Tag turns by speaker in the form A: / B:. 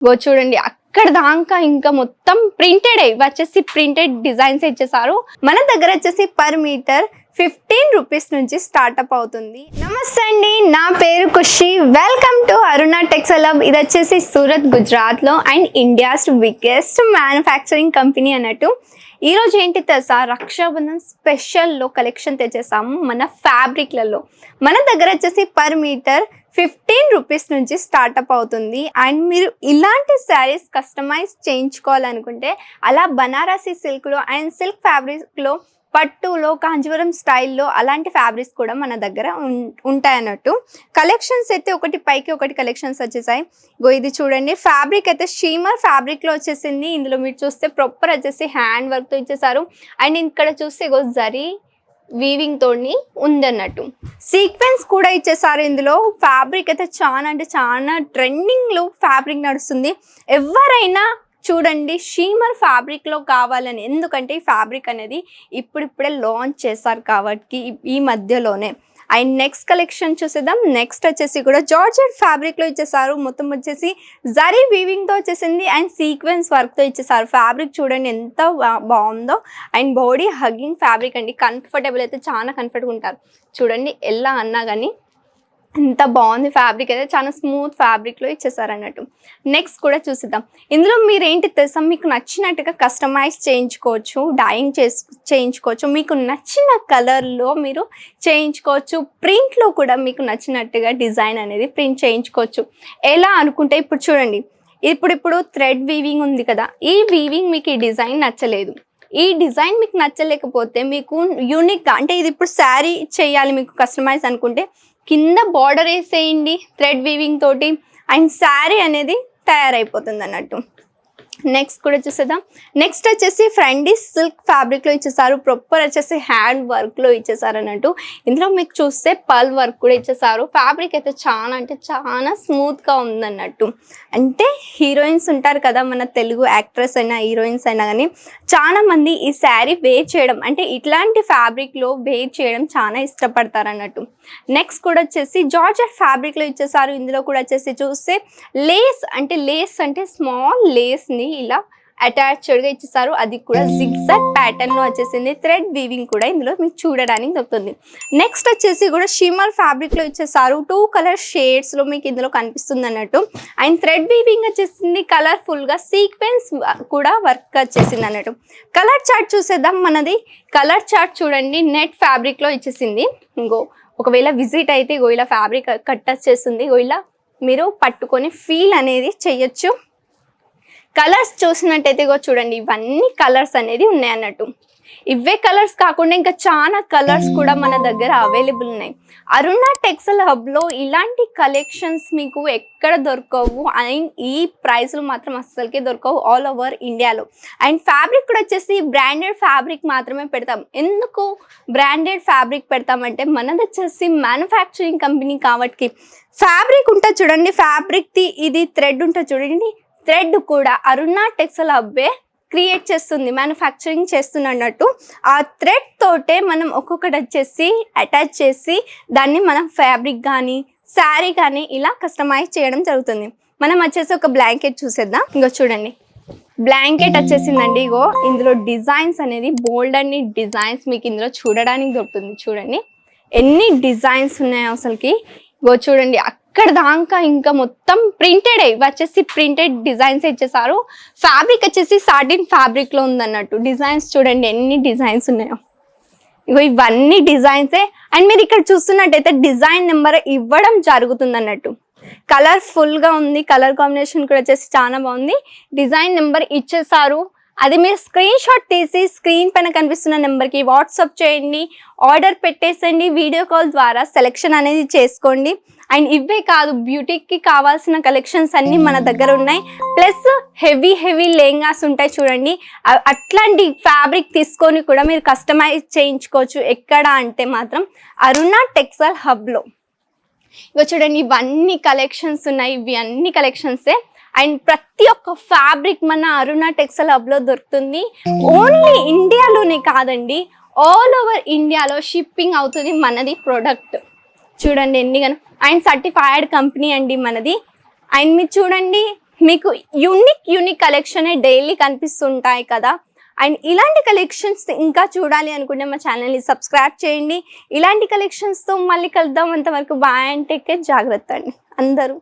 A: Go చూడండి అక్కడ దాకా ఇంకా మొత్తం ప్రింటెడ్ వచ్చేసి ప్రింటెడ్ డిజైన్స్ ఇచ్చేసారు. మన దగ్గర వచ్చేసి పర్ మీటర్ 15 రూపీస్ నుంచి స్టార్ట్అప్ అవుతుంది. నమస్తే అండి, నా పేరు Khushi. Welcome to Aruna textile hub. ఇది వచ్చేసి సూరత్, గుజరాత్లో and India's biggest manufacturing company అన్నట్టు. ఈరోజు ఏంటి తెలుసా, రక్షాబంధన్ స్పెషల్లో కలెక్షన్ తెచ్చేసాము మన ఫ్యాబ్రిక్లలో. మన దగ్గర వచ్చేసి పర్ మీటర్ 15 రూపీస్ నుంచి స్టార్ట్అప్ అవుతుంది. అండ్ మీరు ఇలాంటి శారీస్ కస్టమైజ్ చేయించుకోవాలనుకుంటే అలా బనారసీ సిల్క్లో అండ్ సిల్క్ ఫ్యాబ్రిక్లో, పట్టులో, కాంజీవరం స్టైల్లో అలాంటి ఫ్యాబ్రిక్స్ కూడా మన దగ్గర ఉంటాయన్నట్టు. కలెక్షన్స్ అయితే ఒకటి పైకి ఒకటి కలెక్షన్స్ వచ్చేసాయి. ఇది చూడండి, ఫ్యాబ్రిక్ అయితే షీమర్ ఫ్యాబ్రిక్లో వచ్చేసింది. ఇందులో మీరు చూస్తే ప్రాపర్ వచ్చేసి హ్యాండ్ వర్క్తో ఇచ్చేసారు. అండ్ ఇక్కడ చూస్తే జరీ వీవింగ్ తోని ఉందన్నట్టు. సీక్వెన్స్ కూడా ఇచ్చేసారు. ఇందులో ఫ్యాబ్రిక్ అయితే చాలా అంటే చాలా ట్రెండింగ్లో ఫ్యాబ్రిక్ నడుస్తుంది. ఎవరైనా చూడండి షీమర్ ఫ్యాబ్రిక్లో కావాలని, ఎందుకంటే ఈ ఫ్యాబ్రిక్ అనేది ఇప్పుడిప్పుడే లాంచ్ చేశారు కాబట్టి ఈ మధ్యలోనే. అండ్ నెక్స్ట్ కలెక్షన్ చూసేద్దాం. నెక్స్ట్ వచ్చేసి కూడా జార్జెట్ ఫ్యాబ్రిక్లో ఇచ్చేసారు. మొత్తం వచ్చేసి జరీ వీవింగ్తో వచ్చేసింది అండ్ సీక్వెన్స్ వర్క్తో ఇచ్చేసారు. ఫ్యాబ్రిక్ చూడండి ఎంత బాగుందో. అండ్ బాడీ హగ్గింగ్ ఫ్యాబ్రిక్ అండి, కంఫర్టబుల్ అయితే చాలా కంఫర్ట్గా ఉంటారు. చూడండి ఎలా అన్నా కానీ ఎంత బాగుంది ఫ్యాబ్రిక్ అయితే, చాలా స్మూత్ ఫ్యాబ్రిక్లో ఇచ్చేసారు అన్నట్టు. నెక్స్ట్ కూడా చూసిద్దాం. ఇందులో మీరు ఏంటి తెలుసా, మీకు నచ్చినట్టుగా కస్టమైజ్ చేయించుకోవచ్చు, డైయింగ్ చేయించుకోవచ్చు, మీకు నచ్చిన కలర్లో మీరు చేయించుకోవచ్చు. ప్రింట్లో కూడా మీకు నచ్చినట్టుగా డిజైన్ అనేది ప్రింట్ చేయించుకోవచ్చు. ఎలా అనుకుంటే ఇప్పుడు చూడండి, ఇప్పుడు థ్రెడ్ వీవింగ్ ఉంది కదా, ఈ వీవింగ్ మీకు ఈ డిజైన్ నచ్చలేదు, ఈ డిజైన్ మీకు నచ్చలేకపోతే మీకు యూనిక్గా, అంటే ఇది ఇప్పుడు శారీ చేయాలి మీకు కస్టమైజ్ అనుకుంటే కింద బార్డర్ వేసేయండి థ్రెడ్ వీవింగ్ తోటి, అండ్ శారీ అనేది తయారైపోతుంది అన్నట్టు. నెక్స్ట్ కూడా చూసేద్దాం. నెక్స్ట్ వచ్చేసి ఫ్రెండీ సిల్క్ ఫ్యాబ్రిక్లో ఇచ్చేసారు. ప్రాపర్ వచ్చేసి హ్యాండ్ వర్క్లో ఇచ్చేసారు అన్నట్టు. ఇందులో మీకు చూస్తే పల్ వర్క్ కూడా ఇచ్చేసారు. ఫ్యాబ్రిక్ అయితే చాలా అంటే చాలా స్మూత్గా ఉందన్నట్టు. అంటే హీరోయిన్స్ ఉంటారు కదా, మన తెలుగు యాక్ట్రెస్ అయినా హీరోయిన్స్ అయినా కానీ చాలా మంది ఈ శారీ వేర్ చేయడం, అంటే ఇట్లాంటి ఫ్యాబ్రిక్లో వేర్ చేయడం చాలా ఇష్టపడతారు అన్నట్టు. నెక్స్ట్ కూడా వచ్చేసి జార్జెట్ ఫ్యాబ్రిక్లో ఇచ్చేసారు. ఇందులో కూడా వచ్చేసి చూస్తే లేస్ అంటే స్మాల్ లేస్ని ఇలా అటాచ్డ్గా ఇచ్చేసారు. అది కూడా జిగ్జాగ్ ప్యాటర్న్లో వచ్చేసింది. థ్రెడ్ వీవింగ్ కూడా ఇందులో మీకు చూడడానికి దొరుకుతుంది. నెక్స్ట్ వచ్చేసి కూడా షిమ్మర్ ఫ్యాబ్రిక్లో ఇచ్చేసారు. 2 కలర్ షేడ్స్లో మీకు ఇందులో కనిపిస్తుంది అన్నట్టు. అండ్ థ్రెడ్ వీవింగ్ వచ్చేసింది కలర్ఫుల్గా, సీక్వెన్స్ కూడా వర్క్ వచ్చేసింది అన్నట్టు. కలర్ చార్ట్ చూసేద్దాం. మనది కలర్ చార్ట్ చూడండి, నెట్ ఫ్యాబ్రిక్లో ఇచ్చేసింది. ఒకవేళ విజిట్ అయితే ఇలా ఫ్యాబ్రిక్ కట్ వచ్చేస్తుంది. ఇలా మీరు పట్టుకొని ఫీల్ అనేది చెయ్యొచ్చు. కలర్స్ చూసినట్టయితే చూడండి, ఇవన్నీ కలర్స్ అనేది ఉన్నాయి అన్నట్టు. ఇవే కలర్స్ కాకుండా ఇంకా చాలా కలర్స్ కూడా మన దగ్గర అవైలబుల్ ఉన్నాయి. అరుణ టెక్స్టైల్ హబ్లో ఇలాంటి కలెక్షన్స్ మీకు ఎక్కడ దొరకవు, అండ్ ఈ ప్రైస్లు మాత్రం అస్సలకే దొరకవు ఆల్ ఓవర్ ఇండియాలో. అండ్ ఫ్యాబ్రిక్ కూడా వచ్చేసి బ్రాండెడ్ ఫ్యాబ్రిక్ మాత్రమే పెడతాం. ఎందుకు బ్రాండెడ్ ఫ్యాబ్రిక్ పెడతామంటే మనది వచ్చేసి మ్యానుఫ్యాక్చరింగ్ కంపెనీ కాబట్టి ఫ్యాబ్రిక్ ఉంటుంది చూడండి, ఫ్యాబ్రిక్ది ఇది థ్రెడ్ ఉంటుంది చూడండి, థ్రెడ్ కూడా అరుణ టెక్స్టైల్ హబ్బే క్రియేట్ చేస్తుంది, మ్యానుఫ్యాక్చరింగ్ చేస్తున్నట్టు. ఆ థ్రెడ్ తోటే మనం ఒక్కొక్కటి వచ్చేసి అటాచ్ చేసి దాన్ని మనం ఫ్యాబ్రిక్ కానీ శారీ కానీ ఇలా కస్టమైజ్ చేయడం జరుగుతుంది. మనం వచ్చేసి ఒక బ్లాంకెట్ చూసేద్దాం. చూడండి, బ్లాంకెట్ వచ్చేసిందండి. ఇందులో డిజైన్స్ అనేది బోల్డ్ అన్ని డిజైన్స్ మీకు ఇందులో చూడడానికి దొరుకుతుంది. చూడండి ఎన్ని డిజైన్స్ ఉన్నాయో అసలుకి. చూడండి అక్కడ దాకా ఇంకా మొత్తం ప్రింటెడ్ వచ్చేసి ప్రింటెడ్ డిజైన్స్ ఇచ్చేసారు. ఫ్యాబ్రిక్ వచ్చేసి సాటిన్ ఫ్యాబ్రిక్లో ఉందన్నట్టు. డిజైన్స్ చూడండి ఎన్ని డిజైన్స్ ఉన్నాయో. ఇవన్నీ డిజైన్సే. అండ్ మీరు ఇక్కడ చూస్తున్నట్టయితే డిజైన్ నెంబర్ ఇవ్వడం జరుగుతుంది అన్నట్టు. కలర్ఫుల్గా ఉంది, కలర్ కాంబినేషన్ కూడా వచ్చేసి చాలా బాగుంది. డిజైన్ నెంబర్ ఇచ్చేసారు. అది మీరు స్క్రీన్ షాట్ తీసి స్క్రీన్ పైన కనిపిస్తున్న నెంబర్కి వాట్సాప్ చేయండి, ఆర్డర్ పెట్టేసండి. వీడియో కాల్ ద్వారా సెలెక్షన్ అనేది చేసుకోండి. అండ్ ఇవే కాదు, బ్యూటీకి కావాల్సిన కలెక్షన్స్ అన్నీ మన దగ్గర ఉన్నాయి. ప్లస్ హెవీ లెహంగాస్ ఉంటాయి చూడండి, అట్లాంటి ఫ్యాబ్రిక్ తీసుకొని కూడా మీరు కస్టమైజ్ చేయించుకోవచ్చు. ఎక్కడ అంటే మాత్రం అరుణ టెక్స్టైల్ హబ్లో. చూడండి ఇవన్నీ కలెక్షన్స్ ఉన్నాయి, ఇవి అన్ని కలెక్షన్సే. అండ్ ప్రతి ఒక్క ఫ్యాబ్రిక్ మన అరుణ టెక్స్టైల్ హబ్లో దొరుకుతుంది. ఓన్లీ ఇండియాలోనే కాదండి, ఆల్ ఓవర్ ఇండియాలో షిప్పింగ్ అవుతుంది మనది ప్రోడక్ట్. చూడండి ఎన్నిగానో. అండ్ సర్టిఫైడ్ కంపెనీ అండి మనది. అండ్ మీరు చూడండి మీకు యూనిక్ కలెక్షన్ డైలీ కనిపిస్తుంటాయి కదా. అండ్ ఇలాంటి కలెక్షన్స్ ఇంకా చూడాలి అనుకుంటే మా ఛానల్ని సబ్స్క్రైబ్ చేయండి. ఇలాంటి కలెక్షన్స్తో మళ్ళీ కలుద్దాం. అంతవరకు బాయ్ అండ్ టేక్ కేర్. జాగ్రత్త అండి అందరూ.